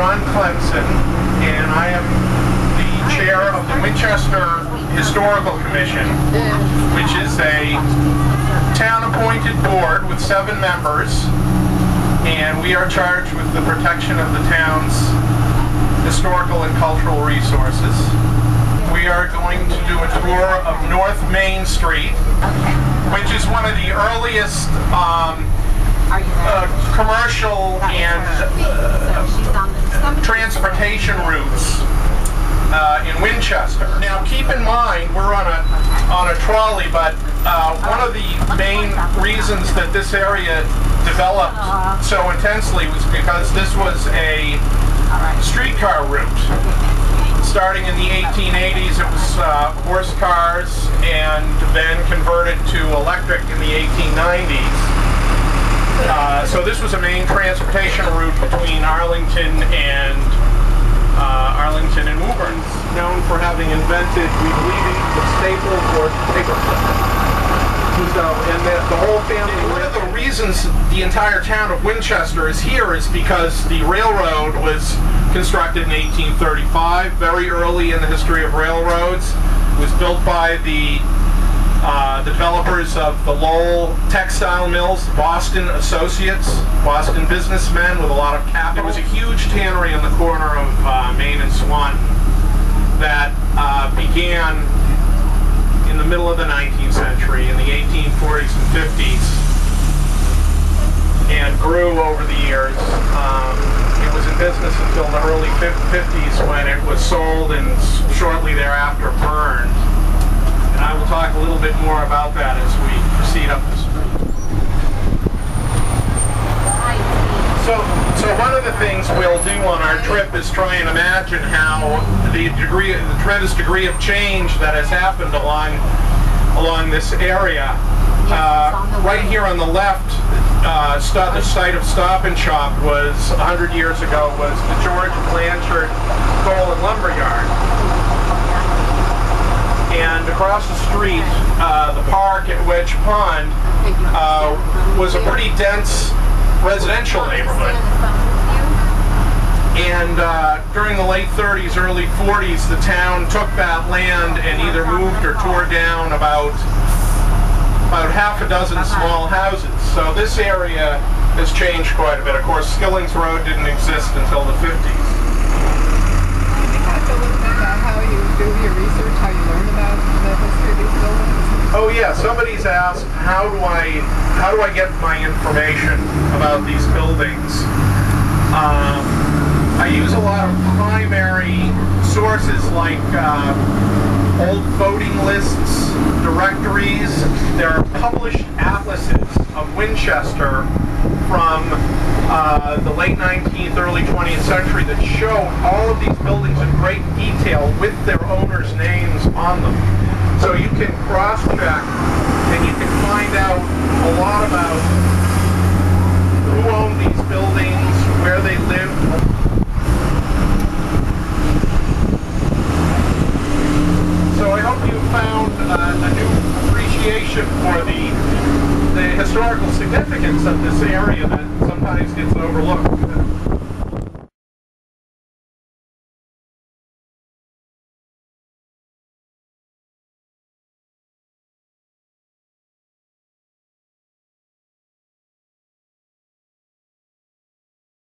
John Clemson, and I am the chair of the Winchester Historical Commission, which is a town-appointed board with 7 members, and we are charged with the protection of the town's historical and cultural resources. We are going to do a tour of North Main Street, which is one of the earliest commercial and transportation routes in Winchester. Now, keep in mind we're on a trolley, but one of the main reasons that this area developed so intensely was because this was a streetcar route. Starting in the 1880s, it was horse cars, and then converted to electric in the 1890s. So this was a main transportation route between Arlington and Woburn. Known for having invented weaving the staple or paperclip. So, and the whole family. One of the reasons the entire town of Winchester is here is because the railroad was constructed in 1835, very early in the history of railroads. It was built by the developers of the Lowell textile mills, Boston Associates, Boston businessmen with a lot of capital. There was a huge tannery on the corner of Main and Swan that began in the middle of the 19th century, in the 1840s and 50s, and grew over the years. It was in business until the early 50s when it was sold and shortly thereafter burned. And I will talk a little bit more about that as we proceed up the street. So one of the things we'll do on our trip is try and imagine how the tremendous degree of change that has happened along this area. Right here on the left, the site of Stop and Shop was 100 years ago was the George Blanchard Coal and Lumber Yard. And across the street, the park at Wedge Pond was a pretty dense residential neighborhood. And during the late 30s, early 40s, the town took that land and either moved or tore down about half a dozen small houses. So this area has changed quite a bit. Of course, Skilling's Road didn't exist until the 50s. Can you talk a little bit about how you do your research, how you learn about the history of these buildings? Oh yeah, somebody's asked how do I get my information about these buildings. I use a lot of primary sources like old voting lists, directories. There are published atlases of Winchester from the late 19th, early 20th century that show all of these buildings in great detail with their owners' names on them. So you can cross-check and you can find out a lot about who owned these buildings, where they lived. So I hope you found a new appreciation for the historical significance of this area that sometimes gets overlooked.